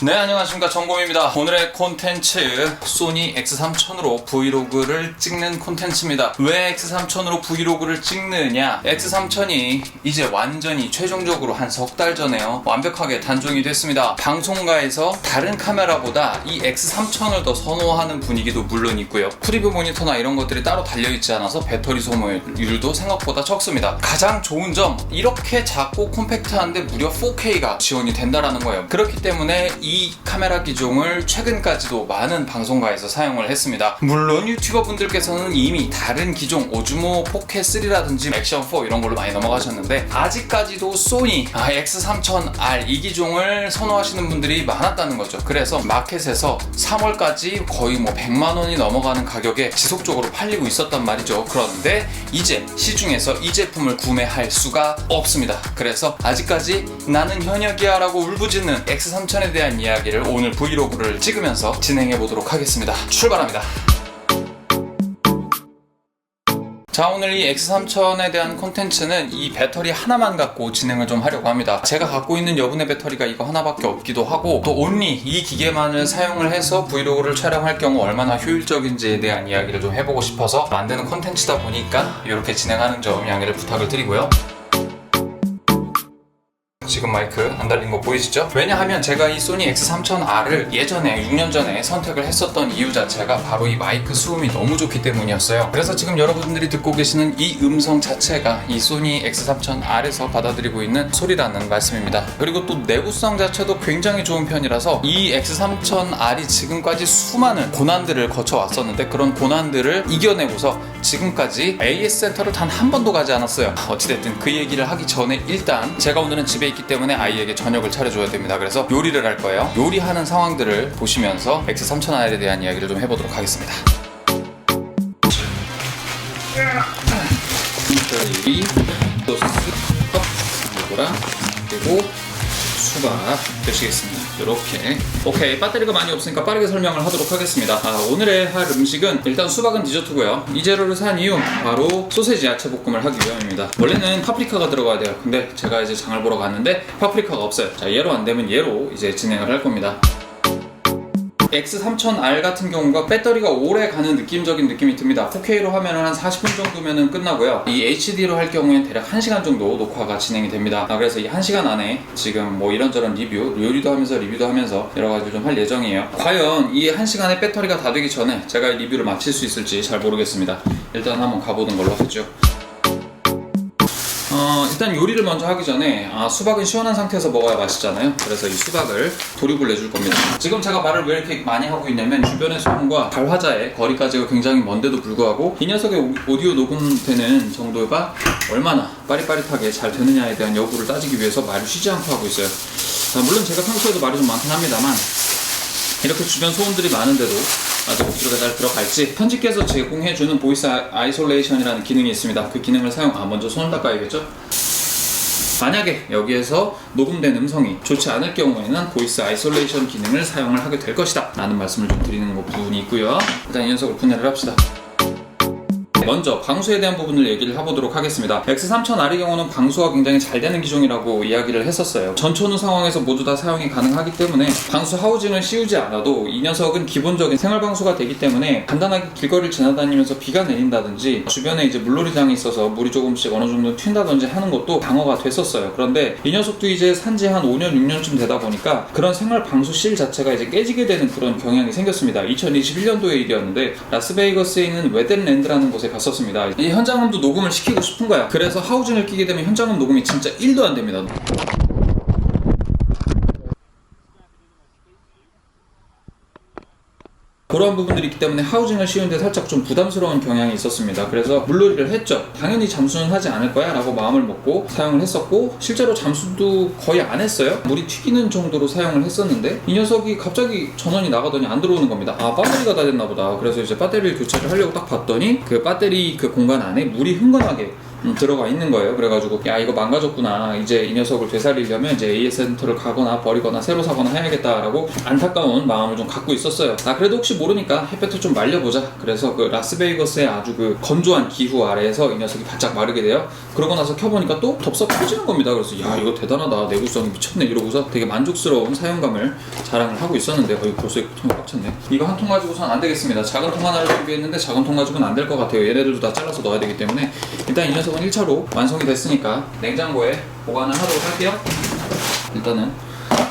네, 안녕하십니까, 정곰입니다. 오늘의 콘텐츠 소니 X3000으로 브이로그를 찍는 콘텐츠입니다. 왜 X3000으로 브이로그를 찍느냐? X3000이 이제 완전히 최종적으로 한 석 달 전에요 완벽하게 단종이 됐습니다. 방송가에서 다른 카메라보다 이 X3000을 더 선호하는 분위기도 물론 있고요, 프리뷰 모니터나 이런 것들이 따로 달려있지 않아서 배터리 소모율도 생각보다 적습니다. 가장 좋은 점, 이렇게 작고 콤팩트한데 무려 4K가 지원이 된다라는 거예요. 그렇기 때문에 이 카메라 기종을 최근까지도 많은 방송가에서 사용을 했습니다. 물론 유튜버 분들께서는 이미 다른 기종 오즈모 4K3라든지 액션4 이런 걸로 많이 넘어가셨는데, 아직까지도 소니 X3000R 이 기종을 선호하시는 분들이 많았다는 거죠. 그래서 마켓에서 3월까지 거의 100만 원이 넘어가는 가격에 지속적으로 팔리고 있었단 말이죠. 그런데 이제 시중에서 이 제품을 구매할 수가 없습니다. 그래서 아직까지 나는 현역이야 라고 울부짖는 X3000에 대한 이야기를 오늘 브이로그를 찍으면서 진행해 보도록 하겠습니다. 출발합니다. 자, 오늘 이 X3000에 대한 콘텐츠는 이 배터리 하나만 갖고 진행을 좀 하려고 합니다. 제가 갖고 있는 여분의 배터리가 이거 하나밖에 없기도 하고, 또 온리 이 기계만을 사용을 해서 브이로그를 촬영할 경우 얼마나 효율적인지에 대한 이야기를 좀 해보고 싶어서 만드는 콘텐츠다 보니까 이렇게 진행하는 점 양해를 부탁을 드리고요. 지금 마이크 안 달린 거 보이시죠? 왜냐하면 제가 이 소니 X3000R을 예전에 6년 전에 선택을 했었던 이유 자체가 바로 이 마이크 수음이 너무 좋기 때문이었어요. 그래서 지금 여러분들이 듣고 계시는 이 음성 자체가 이 소니 X3000R에서 받아들이고 있는 소리라는 말씀입니다. 그리고 또 내구성 자체도 굉장히 좋은 편이라서 이 X3000R이 지금까지 수많은 고난들을 거쳐왔었는데, 그런 고난들을 이겨내고서 지금까지 AS 센터를 단 한 번도 가지 않았어요. 어찌됐든 그 얘기를 하기 전에 일단 제가 오늘은 집에 있기 때문에 아이에게 저녁을 차려줘야 됩니다. 그래서 요리를 할 거예요. 요리하는 상황들을 보시면서 X3000R에 대한 이야기를 좀 해보도록 하겠습니다. 소스, 이거랑 그리고 수박 드시겠습니다. 이렇게. 오케이, 배터리가 많이 없으니까 빠르게 설명을 하도록 하겠습니다. 오늘의 할 음식은 일단 수박은 디저트고요. 이 재료를 산 이유 바로 소세지 야채 볶음을 하기 위함입니다. 원래는 파프리카가 들어가야 돼요. 근데 제가 이제 장을 보러 갔는데 파프리카가 없어요. 자, 얘로 안 되면 얘로 이제 진행을 할 겁니다. X3000R 같은 경우가 배터리가 오래 가는 느낌적인 느낌이 듭니다. 4K로 하면 한 40분 정도면 끝나고요. 이 HD로 할 경우에는 대략 1시간 정도 녹화가 진행이 됩니다. 그래서 이 1시간 안에 지금 이런저런 리뷰, 요리도 하면서 리뷰도 하면서 여러가지 좀 할 예정이에요. 과연 이 1시간에 배터리가 다 되기 전에 제가 이 리뷰를 마칠 수 있을지 잘 모르겠습니다. 일단 한번 가보는 걸로 하죠. 일단 요리를 먼저 하기 전에 수박은 시원한 상태에서 먹어야 맛있잖아요. 그래서 이 수박을 조립을 내줄 겁니다. 지금 제가 말을 왜 이렇게 많이 하고 있냐면, 주변의 소음과 발화자의 거리까지가 굉장히 먼데도 불구하고 이 녀석의 오디오 녹음되는 정도가 얼마나 빠릿빠릿하게 잘 되느냐에 대한 여부를 따지기 위해서 말을 쉬지 않고 하고 있어요. 물론 제가 평소에도 말이 좀 많긴 합니다만, 이렇게 주변 소음들이 많은데도 아주 목소리가 잘 들어갈지 편집기에서 제공해주는 보이스 아이솔레이션이라는 기능이 있습니다. 그 기능을 먼저 손을 닦아야겠죠? 만약에 여기에서 녹음된 음성이 좋지 않을 경우에는 보이스 아이솔레이션 기능을 사용을 하게 될 것이다 라는 말씀을 좀 드리는 부분이 있고요. 일단 이 녀석을 분해를 합시다. 먼저 방수에 대한 부분을 얘기를 해보도록 하겠습니다. X3000R의 경우는 방수가 굉장히 잘 되는 기종이라고 이야기를 했었어요. 전천후 상황에서 모두 다 사용이 가능하기 때문에 방수 하우징을 씌우지 않아도 이 녀석은 기본적인 생활 방수가 되기 때문에 간단하게 길거리를 지나다니면서 비가 내린다든지 주변에 이제 물놀이장이 있어서 물이 조금씩 어느 정도 튄다든지 하는 것도 방어가 됐었어요. 그런데 이 녀석도 이제 산지 한 5년, 6년쯤 되다 보니까 그런 생활 방수 실 자체가 이제 깨지게 되는 그런 경향이 생겼습니다. 2021년도의 일이었는데 라스베이거스에 있는 웨덴랜드라는 곳에 갔었습니다. 이 현장음도 녹음을 시키고 싶은 거야. 그래서 하우징을 끼게 되면 현장음 녹음이 진짜 1도 안 됩니다. 그러한 부분들이 있기 때문에 하우징을 씌우는데 살짝 좀 부담스러운 경향이 있었습니다. 그래서 물놀이를 했죠. 당연히 잠수는 하지 않을 거야 라고 마음을 먹고 사용을 했었고, 실제로 잠수도 거의 안 했어요. 물이 튀기는 정도로 사용을 했었는데 이 녀석이 갑자기 전원이 나가더니 안 들어오는 겁니다. 배터리가 다 됐나 보다. 그래서 이제 배터리를 교체를 하려고 딱 봤더니 그 배터리 그 공간 안에 물이 흥건하게 들어가 있는 거예요. 그래가지고 야 이거 망가졌구나, 이제 이 녀석을 되살리려면 이제 AS 센터를 가거나 버리거나 새로 사거나 해야겠다라고 안타까운 마음을 좀 갖고 있었어요. 그래도 혹시 모르니까 햇볕을 좀 말려보자. 그래서 그 라스베이거스의 아주 그 건조한 기후 아래에서 이 녀석이 바짝 마르게 돼요. 그러고 나서 켜보니까 또 덥석 펴지는 겁니다. 그래서 야 이거 대단하다, 내구성이 미쳤네 이러고서 되게 만족스러운 사용감을 자랑을 하고 있었는데 벌써 이거 통이 꽉 찼네. 이거 한 통 가지고선 안 되겠습니다. 작은 통 하나를 준비했는데 작은 통 가지고는 안 될 것 같아요. 얘네들도 다 잘라서 넣어야 되기 때문에 일단 이 녀석은 1차로 완성이 됐으니까 냉장고에 보관을 하도록 할게요. 일단은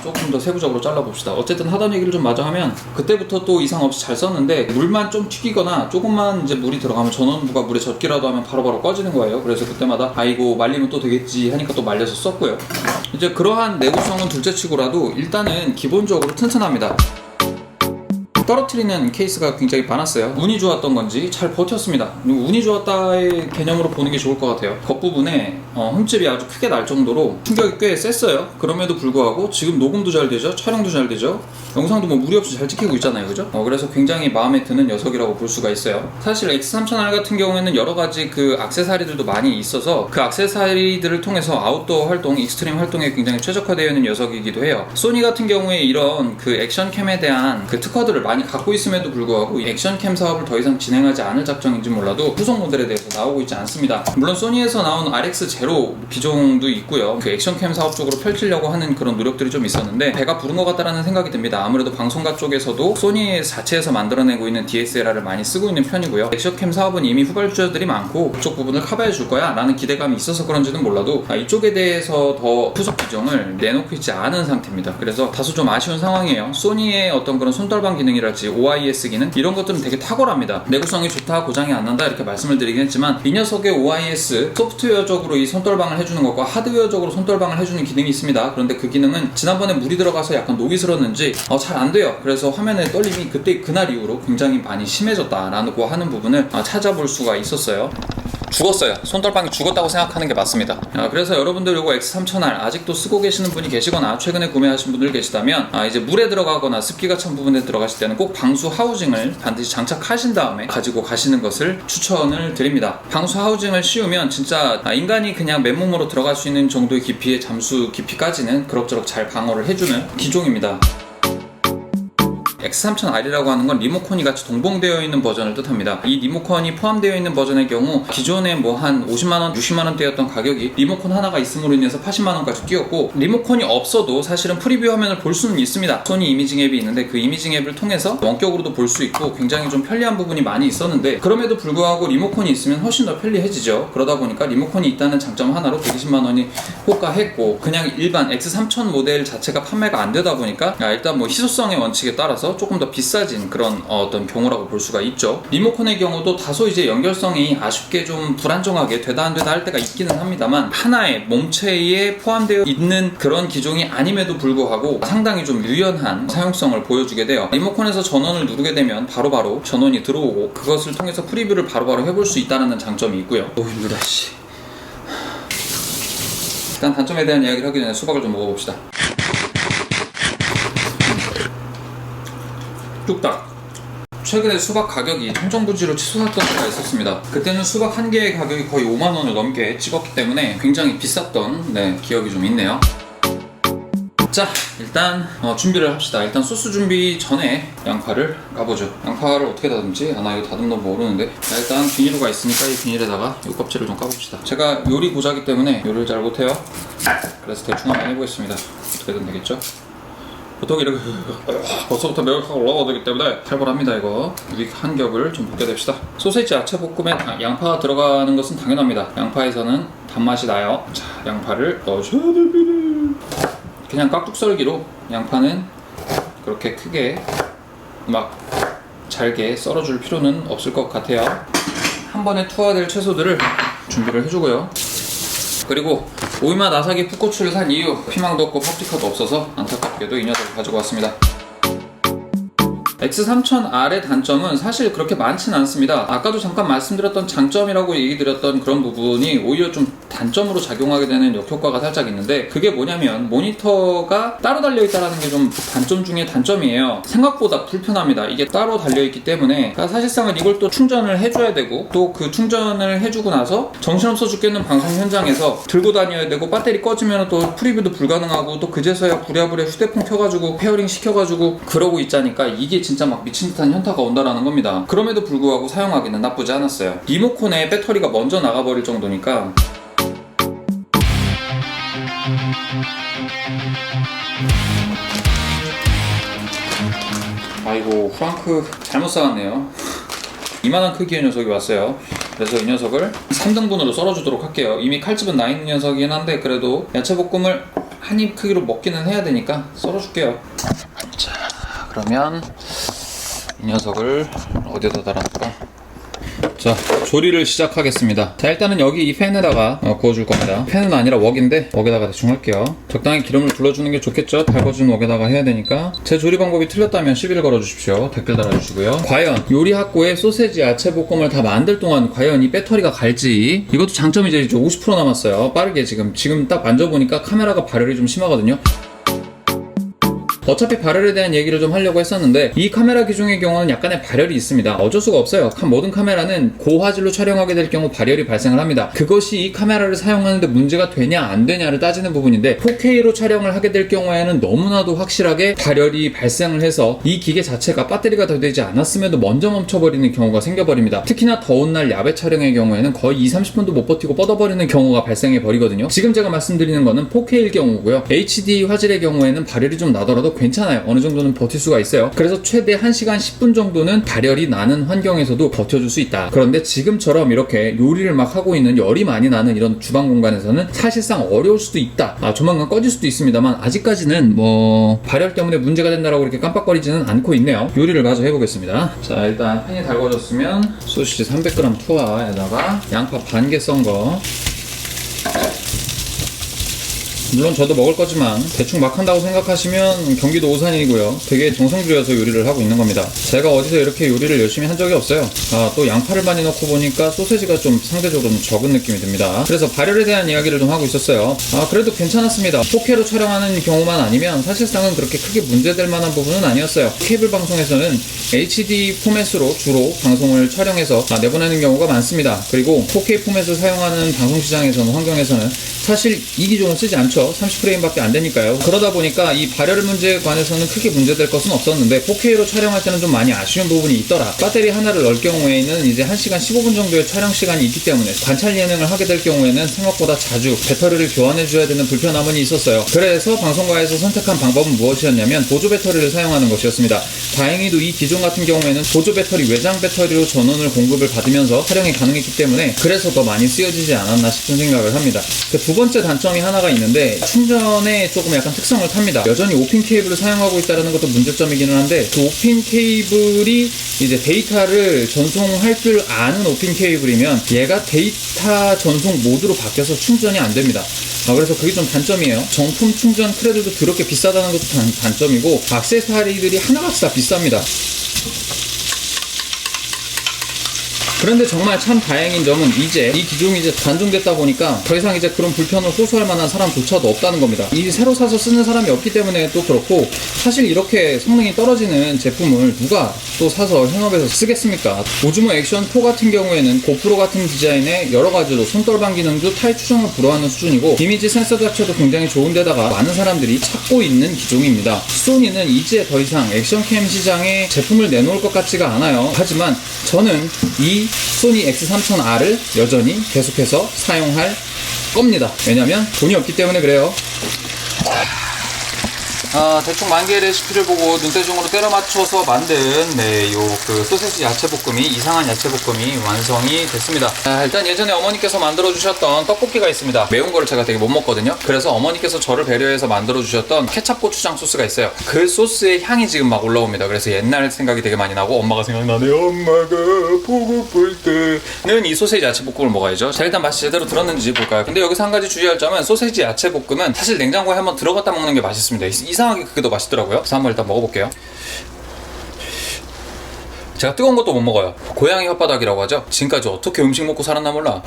조금 더 세부적으로 잘라봅시다. 어쨌든 하던 얘기를 좀 마저 하면 그때부터 또 이상 없이 잘 썼는데 물만 좀 튀기거나 조금만 이제 물이 들어가면 전원부가 물에 젖기라도 하면 바로바로 꺼지는 거예요. 그래서 그때마다 아이고 말리면 또 되겠지 하니까 또 말려서 썼고요. 이제 그러한 내구성은 둘째치고라도 일단은 기본적으로 튼튼합니다. 떨어뜨리는 케이스가 굉장히 많았어요. 운이 좋았던 건지 잘 버텼습니다. 운이 좋았다의 개념으로 보는 게 좋을 것 같아요. 겉부분에 흠집이 아주 크게 날 정도로 충격이 꽤 셌어요. 그럼에도 불구하고 지금 녹음도 잘 되죠, 촬영도 잘 되죠, 영상도 뭐 무리 없이 잘 찍히고 있잖아요, 그죠? 그래서 굉장히 마음에 드는 녀석이라고 볼 수가 있어요. 사실 X3000R 같은 경우에는 여러 가지 그 액세서리들도 많이 있어서 그 액세서리들을 통해서 아웃도어 활동, 익스트림 활동에 굉장히 최적화되어 있는 녀석이기도 해요. 소니 같은 경우에 이런 그 액션캠에 대한 그 특허들을 많이 갖고 있음에도 불구하고 액션캠 사업을 더 이상 진행하지 않을 작정인지 몰라도 후속 모델에 대해서 나오고 있지 않습니다. 물론 소니에서 나온 RX0 기종도 있고요. 그 액션캠 사업 쪽으로 펼치려고 하는 그런 노력들이 좀 있었는데 배가 부른 것 같다라는 생각이 듭니다. 아무래도 방송가 쪽에서도 소니 자체에서 만들어내고 있는 DSLR을 많이 쓰고 있는 편이고요. 액션캠 사업은 이미 후발주자들이 많고 그쪽 부분을 커버해 줄 거야 라는 기대감이 있어서 그런지는 몰라도 이쪽에 대해서 더 후속 기종을 내놓고 있지 않은 상태입니다. 그래서 다소 좀 아쉬운 상황이에요. 소니의 어떤 그런 손떨방 기능이랄지 OIS 기능 이런 것들은 되게 탁월합니다. 내구성이 좋다, 고장이 안 난다 이렇게 말씀을 드리긴 했지만 이 녀석의 OIS 소프트웨어적으로 이 손떨방을 해주는 것과 하드웨어적으로 손떨방을 해주는 기능이 있습니다. 그런데 그 기능은 지난번에 물이 들어가서 약간 녹이 슬었는지 잘 안 돼요. 그래서 화면의 떨림이 그날 이후로 굉장히 많이 심해졌다라고 하는 부분을 찾아볼 수가 있었어요. 죽었어요. 손떨방이 죽었다고 생각하는 게 맞습니다. 그래서 여러분들 이거 X3000R 아직도 쓰고 계시는 분이 계시거나 최근에 구매하신 분들 계시다면 이제 물에 들어가거나 습기가 찬 부분에 들어가실 때는 꼭 방수 하우징을 반드시 장착하신 다음에 가지고 가시는 것을 추천을 드립니다. 방수 하우징을 씌우면 진짜 인간이 그냥 맨몸으로 들어갈 수 있는 정도의 깊이의 잠수 깊이까지는 그럭저럭 잘 방어를 해주는 기종입니다. X3000R이라고 하는 건 리모컨이 같이 동봉되어 있는 버전을 뜻합니다. 이 리모컨이 포함되어 있는 버전의 경우 기존에 뭐 한 50만원, 60만원대였던 가격이 리모컨 하나가 있음으로 인해서 80만원까지 뛰었고 리모컨이 없어도 사실은 프리뷰 화면을 볼 수는 있습니다. 소니 이미징 앱이 있는데 그 이미징 앱을 통해서 원격으로도 볼 수 있고 굉장히 좀 편리한 부분이 많이 있었는데 그럼에도 불구하고 리모컨이 있으면 훨씬 더 편리해지죠. 그러다 보니까 리모컨이 있다는 장점 하나로 120만원이 호가했고 그냥 일반 X3000 모델 자체가 판매가 안 되다 보니까 일단 뭐 희소성의 원칙에 따라서 조금 더 비싸진 그런 어떤 경우라고 볼 수가 있죠. 리모컨의 경우도 다소 이제 연결성이 아쉽게 좀 불안정하게 되다 안 되다 할 때가 있기는 합니다만 하나의 몸체에 포함되어 있는 그런 기종이 아님에도 불구하고 상당히 좀 유연한 사용성을 보여주게 돼요. 리모컨에서 전원을 누르게 되면 바로바로 전원이 들어오고 그것을 통해서 프리뷰를 바로바로 해볼 수 있다는 장점이 있고요. 너무 힘들다 씨. 일단 단점에 대한 이야기를 하기 전에 수박을 좀 먹어봅시다. 뚝딱. 최근에 수박 가격이 청정부지로 치솟았던 때가 있었습니다. 그때는 수박 한 개의 가격이 거의 5만원을 넘게 찍었기 때문에 굉장히 비쌌던 기억이 좀 있네요. 자, 일단 준비를 합시다. 일단 소스 준비 전에 양파를 까보죠. 양파를 어떻게 다듬지? 나 이거 다듬는 거 모르는데. 자, 일단 비닐로가 있으니까 이 비닐에다가 이 껍질을 좀 까봅시다. 제가 요리 고자기 때문에 요리를 잘 못해요. 그래서 대충 한번 해보겠습니다. 어떻게든 되겠죠? 보통 이렇게 벌써부터 매울까가 올라가야 되기 때문에 살벌합니다. 이거 위 한 겹을 좀 볶게 됩시다. 소세지 야채 볶음에 양파가 들어가는 것은 당연합니다. 양파에서는 단맛이 나요. 자, 양파를 넣어줘야 됩니다. 그냥 깍둑 썰기로 양파는 그렇게 크게 막 잘게 썰어줄 필요는 없을 것 같아요. 한 번에 투하될 채소들을 준비를 해주고요. 그리고 오이맛 아사기 풋고추를 산 이유 피망도 없고 파프리카도 없어서 안타깝게도 이 녀석을 가지고 왔습니다. X3000R의 단점은 사실 그렇게 많지는 않습니다. 아까도 잠깐 말씀드렸던 장점이라고 얘기 드렸던 그런 부분이 오히려 좀 단점으로 작용하게 되는 역효과가 살짝 있는데, 그게 뭐냐면 모니터가 따로 달려있다는 게 좀 단점 중에 단점이에요. 생각보다 불편합니다. 이게 따로 달려있기 때문에. 그러니까 사실상은 이걸 또 충전을 해줘야 되고, 또 그 충전을 해주고 나서 정신없어 죽겠는 방송 현장에서 들고 다녀야 되고, 배터리 꺼지면 또 프리뷰도 불가능하고, 또 그제서야 부랴부랴 휴대폰 켜가지고 페어링 시켜가지고 그러고 있자니까 이게 진짜 막 미친 듯한 현타가 온다라는 겁니다. 그럼에도 불구하고 사용하기는 나쁘지 않았어요. 리모컨에 배터리가 먼저 나가버릴 정도니까. 아이고, 프랑크 잘못 쌓았네요. 이만한 크기의 녀석이 왔어요. 그래서 이 녀석을 3등분으로 썰어주도록 할게요. 이미 칼집은 나 있는 녀석이긴 한데 그래도 야채볶음을 한 입 크기로 먹기는 해야 되니까 썰어줄게요. 자, 그러면 이 녀석을 어디다 달아놓을까? 자, 조리를 시작하겠습니다. 자, 일단은 여기 이 팬에다가 구워줄 겁니다. 팬은 아니라 웍인데 웍에다가 대충 할게요. 적당히 기름을 둘러주는 게 좋겠죠? 달궈준 웍에다가 해야 되니까. 제 조리 방법이 틀렸다면 시비를 걸어주십시오. 댓글 달아주시고요. 과연 요리 학고의 소세지 야채볶음을 다 만들 동안 과연 이 배터리가 갈지. 이것도 장점이 이제 50% 남았어요. 빠르게 지금 딱 만져보니까 카메라가 발열이 좀 심하거든요. 어차피 발열에 대한 얘기를 좀 하려고 했었는데, 이 카메라 기종의 경우는 약간의 발열이 있습니다. 어쩔 수가 없어요. 모든 카메라는 고화질로 촬영하게 될 경우 발열이 발생을 합니다. 그것이 이 카메라를 사용하는데 문제가 되냐 안 되냐를 따지는 부분인데, 4K로 촬영을 하게 될 경우에는 너무나도 확실하게 발열이 발생을 해서 이 기계 자체가 배터리가 더 되지 않았음에도 먼저 멈춰버리는 경우가 생겨버립니다. 특히나 더운 날 야외 촬영의 경우에는 거의 20-30분도 못 버티고 뻗어버리는 경우가 발생해버리거든요. 지금 제가 말씀드리는 거는 4K일 경우고요. HD 화질의 경우에는 발열이 좀 나더라도 괜찮아요. 어느 정도는 버틸 수가 있어요. 그래서 최대 1시간 10분 정도는 발열이 나는 환경에서도 버텨줄 수 있다. 그런데 지금처럼 이렇게 요리를 막 하고 있는, 열이 많이 나는 이런 주방 공간에서는 사실상 어려울 수도 있다. 조만간 꺼질 수도 있습니다만 아직까지는 발열 때문에 문제가 된다라고 이렇게 깜빡거리지는 않고 있네요. 요리를 마저 해보겠습니다. 자, 일단 팬이 달궈졌으면 소시지 300g 투하에다가 양파 반 개 썬 거, 물론 저도 먹을 거지만 대충 막 한다고 생각하시면 경기도 오산이고요. 되게 정성 들여서 요리를 하고 있는 겁니다. 제가 어디서 이렇게 요리를 열심히 한 적이 없어요. 또 양파를 많이 넣고 보니까 소세지가 좀 상대적으로 좀 적은 느낌이 듭니다. 그래서 발열에 대한 이야기를 좀 하고 있었어요. 그래도 괜찮았습니다. 4K로 촬영하는 경우만 아니면 사실상은 그렇게 크게 문제될 만한 부분은 아니었어요. 케이블 방송에서는 HD 포맷으로 주로 방송을 촬영해서 내보내는 경우가 많습니다. 그리고 4K 포맷을 사용하는 방송 시장에서는, 환경에서는 사실 이 기종을 쓰지 않죠. 30프레임밖에 안 되니까요. 그러다 보니까 이 발열 문제에 관해서는 크게 문제될 것은 없었는데, 4K로 촬영할 때는 좀 많이 아쉬운 부분이 있더라. 배터리 하나를 넣을 경우에는 이제 1시간 15분 정도의 촬영 시간이 있기 때문에 관찰 예능을 하게 될 경우에는 생각보다 자주 배터리를 교환해 줘야 되는 불편함은 있었어요. 그래서 방송가에서 선택한 방법은 무엇이었냐면 보조 배터리를 사용하는 것이었습니다. 다행히도 이 기종 같은 경우에는 보조 배터리, 외장 배터리로 전원을 공급을 받으면서 촬영이 가능했기 때문에 그래서 더 많이 쓰여지지 않았나 싶은 생각을 합니다. 두 번째 단점이 하나가 있는데, 충전에 조금 약간 특성을 탑니다. 여전히 5핀 케이블을 사용하고 있다는 것도 문제점이기는 한데, 그 5핀 케이블이 이제 데이터를 전송할 줄 아는 5핀 케이블이면 얘가 데이터 전송 모드로 바뀌어서 충전이 안 됩니다. 그래서 그게 좀 단점이에요. 정품 충전 크레드도 그렇게 비싸다는 것도 단점이고, 액세서리들이 하나같이 다 비쌉니다. 그런데 정말 참 다행인 점은 이제 이 기종이 이제 단종됐다 보니까 더 이상 이제 그런 불편을 호소할 만한 사람조차도 없다는 겁니다. 이 새로 사서 쓰는 사람이 없기 때문에 또 그렇고, 사실 이렇게 성능이 떨어지는 제품을 누가 또 사서 현업에서 쓰겠습니까? 오즈모 액션 4 같은 경우에는 고프로 같은 디자인의 여러 가지로 손떨방 기능도 타입 추정을 불허하는 수준이고, 이미지 센서 자체도 굉장히 좋은데다가 많은 사람들이 찾고 있는 기종입니다. 소니는 이제 더 이상 액션캠 시장에 제품을 내놓을 것 같지가 않아요. 하지만 저는 이 소니 X3000R을 여전히 계속해서 사용할 겁니다. 왜냐면 돈이 없기 때문에 그래요. 대충 만개의 레시피를 보고 눈대중으로 때려 맞춰서 만든 그 소세지 야채볶음이, 이상한 야채볶음이 완성이 됐습니다. 일단 예전에 어머니께서 만들어 주셨던 떡볶이가 있습니다. 매운 거를 제가 되게 못 먹거든요. 그래서 어머니께서 저를 배려해서 만들어 주셨던 케찹 고추장 소스가 있어요. 그 소스의 향이 지금 막 올라옵니다. 그래서 옛날 생각이 되게 많이 나고 엄마가 생각나네요. 엄마가 보고플 때는 이 소세지 야채볶음을 먹어야죠. 자, 일단 맛이 제대로 들었는지 볼까요? 근데 여기서 한 가지 주의할 점은, 소세지 야채볶음은 사실 냉장고에 한번 들어갔다 먹는 게 맛있습니다. 이상하게 그게 더 맛있더라고요. 그래서 한번 일단 먹어볼게요. 제가 뜨거운 것도 못 먹어요. 고양이 혓바닥이라고 하죠. 지금까지 어떻게 음식 먹고 살았나 몰라.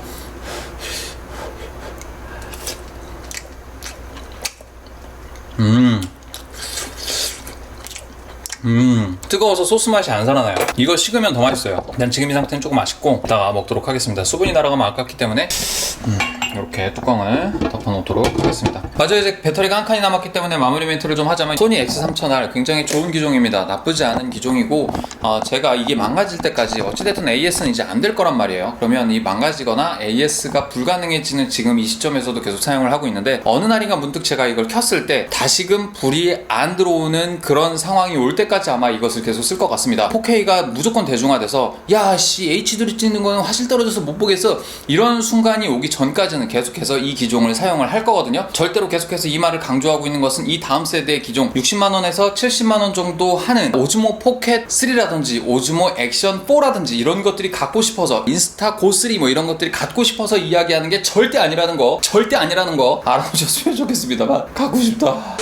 뜨거워서 소스 맛이 안 살아나요. 이거 식으면 더 맛있어요. 난 지금 이 상태는 조금 아쉽고 이따가 먹도록 하겠습니다. 수분이 날아가면 아깝기 때문에 이렇게 뚜껑을 덮어놓도록 하겠습니다. 맞아요. 이제 배터리가 한 칸이 남았기 때문에 마무리 멘트를 좀 하자면 소니 X3000R 굉장히 좋은 기종입니다. 나쁘지 않은 기종이고 제가 이게 망가질 때까지 어찌됐든 AS는 이제 안 될 거란 말이에요. 그러면 이 망가지거나 AS가 불가능해지는 지금 이 시점에서도 계속 사용을 하고 있는데 어느 날인가 문득 제가 이걸 켰을 때 다시금 불이 안 들어오는 그런 상황이 올 때까지 아마 이것을 계속 쓸 것 같습니다. 4K가 무조건 대중화돼서 야씨 HD를 찍는 거는 화질 떨어져서 못 보겠어 이런 순간이 오기 전까지는 계속해서 이 기종을 사용을 할 거거든요. 절대로 계속해서 이 말을 강조하고 있는 것은 이 다음 세대의 기종 60만원에서 70만원 정도 하는 오즈모 포켓 3라든지 오즈모 액션 4라든지 이런 것들이 갖고 싶어서 인스타 고3 뭐 이런 것들이 갖고 싶어서 이야기하는 게 절대 아니라는 거 알아보셨으면 좋겠습니다만 갖고 싶다.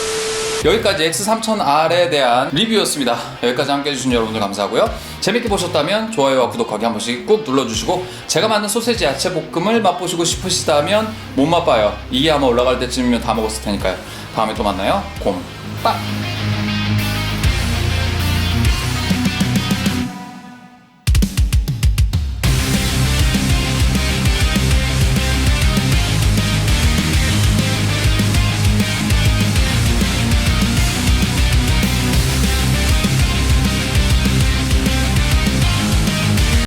여기까지 X3000R에 대한 리뷰였습니다. 여기까지 함께 해주신 여러분들 감사하고요. 재밌게 보셨다면 좋아요와 구독하기 한 번씩 꼭 눌러주시고 제가 만든 소세지 야채 볶음을 맛보시고 싶으시다면 못 맛봐요. 이게 아마 올라갈 때쯤이면 다 먹었을 테니까요. 다음에 또 만나요. 곰빠.